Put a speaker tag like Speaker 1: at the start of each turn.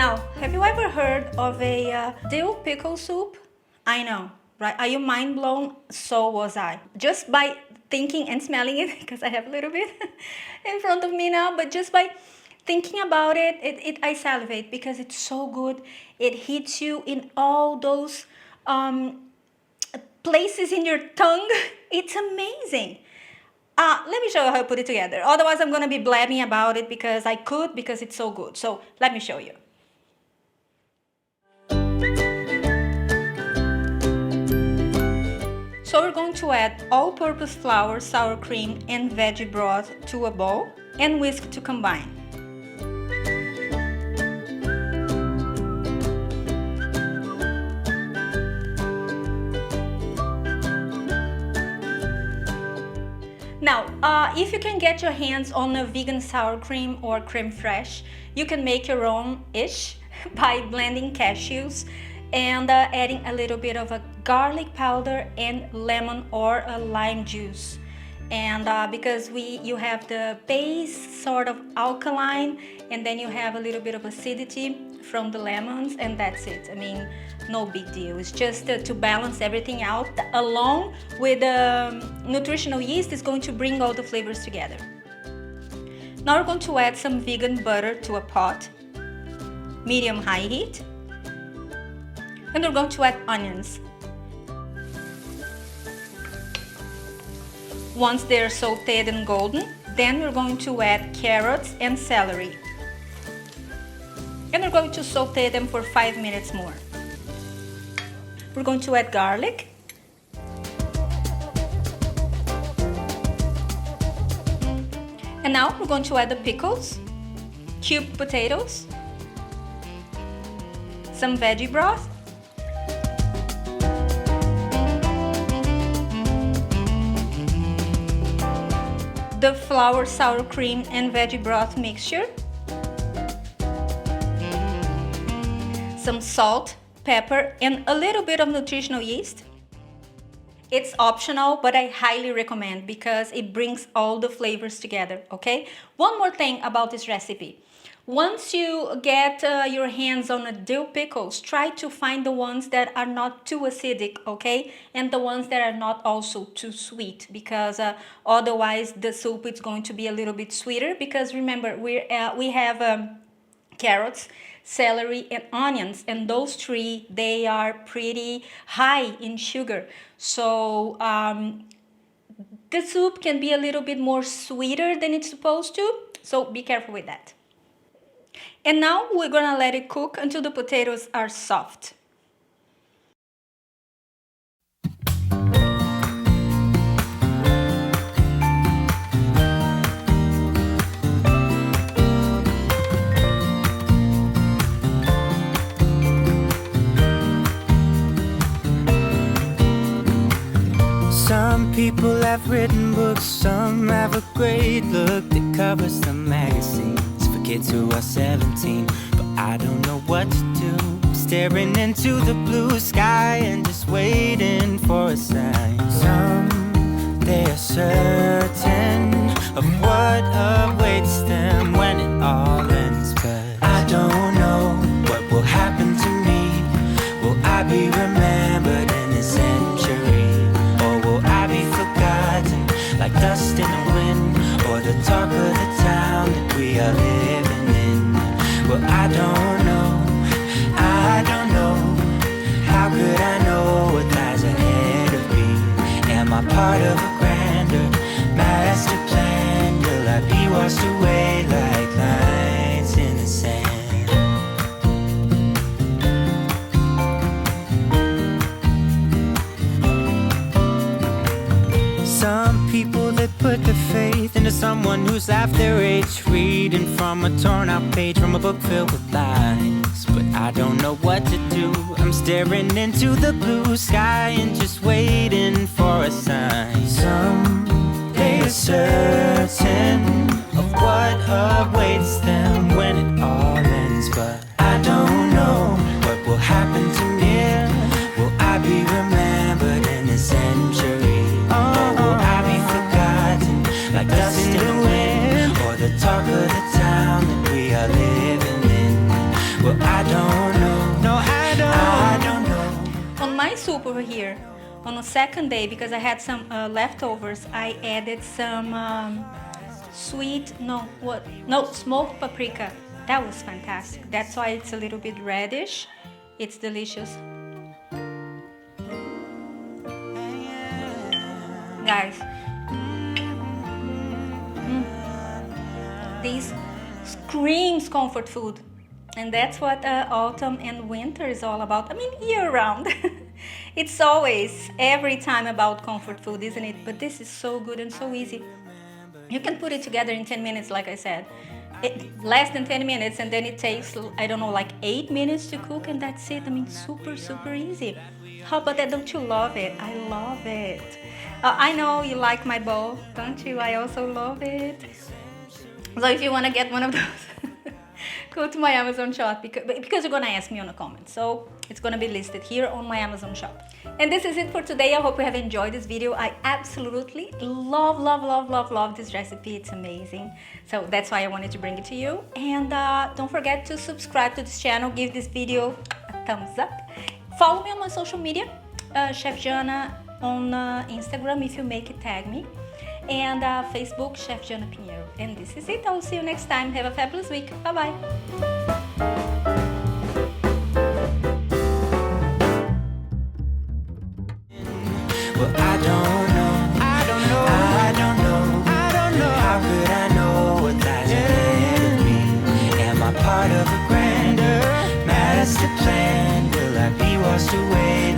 Speaker 1: Now, have you ever heard of a dill pickle soup? I know, right? Are you mind blown? So was I. Just by thinking and smelling it, because I have a little bit in front of me now, but just by thinking about it, I salivate because it's so good. It hits you in all those places in your tongue. It's amazing. Let me show you how I put it together. Otherwise, I'm going to be blabbing about it because it's so good. So let me show you. So we're going to add all-purpose flour, sour cream, and veggie broth to a bowl and whisk to combine. Now, if you can get your hands on a vegan sour cream or creme fraiche, you can make your own-ish by blending cashews and adding a little bit of a garlic powder and lemon or a lime juice. And because you have the base sort of alkaline, and then you have a little bit of acidity from the lemons, and that's it. I mean, no big deal. It's just to balance everything out, along with the nutritional yeast is going to bring all the flavors together. Now we're going to add some vegan butter to a pot, medium-high heat, and we're going to add onions. Once they're sauteed and golden, then we're going to add carrots and celery. And we're going to saute them for 5 minutes more. We're going to add garlic. And now we're going to add the pickles, cubed potatoes, some veggie broth, the flour, sour cream, and veggie broth mixture, some salt, pepper, and a little bit of nutritional yeast. It's optional, but I highly recommend because it brings all the flavors together, okay? One more thing about this recipe. Once you get your hands on a dill pickles, try to find the ones that are not too acidic, okay? And the ones that are not also too sweet, because otherwise the soup is going to be a little bit sweeter, because remember, we have carrots, celery, and onions, and those three, they are pretty high in sugar. So the soup can be a little bit more sweeter than it's supposed to, so be careful with that. And now we're gonna let it cook until the potatoes are soft.
Speaker 2: Some people have written books, some have a great look that covers the magazines for kids who are 17. But I don't know what to do, staring into the blue sky and just waiting for a sign. Someday are certain of what awaits them when it all ends, but I don't know what will happen to me. Will I be remembered in a century? Like dust in the wind, or the talk of the town that we are living in. Well, I don't know. How could I know what lies ahead of me? Am I part of a grander master plan? Will I be washed away like lines in the sand? Some people that put their faith into someone who's half their age, reading from a torn out page from a book filled with lies. But I don't know what to do. I'm staring into the blue sky and just waiting for a sign. Someday is certain of what awaits them when it all ends, but I don't know what will happen to me. Will I be remembered in a century? Like dust in the wind, or the talk of the town that we are living in. Well, I
Speaker 1: soup over here. On the second day, because I had some leftovers, I added some smoked paprika. That was fantastic. That's why it's a little bit reddish. It's delicious. Guys, this screams comfort food. And that's what autumn and winter is all about. I mean, year round. It's always, every time about comfort food, isn't it? But this is so good and so easy. You can put it together in 10 minutes, like I said. Less than 10 minutes, and then it takes, I don't know, like 8 minutes to cook, and that's it. I mean, super, super easy. How about that? Don't you love it? I love it. I know you like my bowl, don't you? I also love it. So if you want to get one of those, go to my Amazon shop because you're going to ask me on a comment. So it's going to be listed here on my Amazon shop. And this is it for today. I hope you have enjoyed this video. I absolutely love this recipe. It's amazing. So that's why I wanted to bring it to you. And don't forget to subscribe to this channel. Give this video a thumbs up. Follow me on my social media, Chef Jana on Instagram. If you make it, tag me. And Facebook, Chef Jana Pinheiro. And this is it. I will see you next time. Have a fabulous week. Bye-bye.
Speaker 2: Well, I don't know. How could I know what lies ahead of me? Am I part of a grander master plan? Will I be washed away?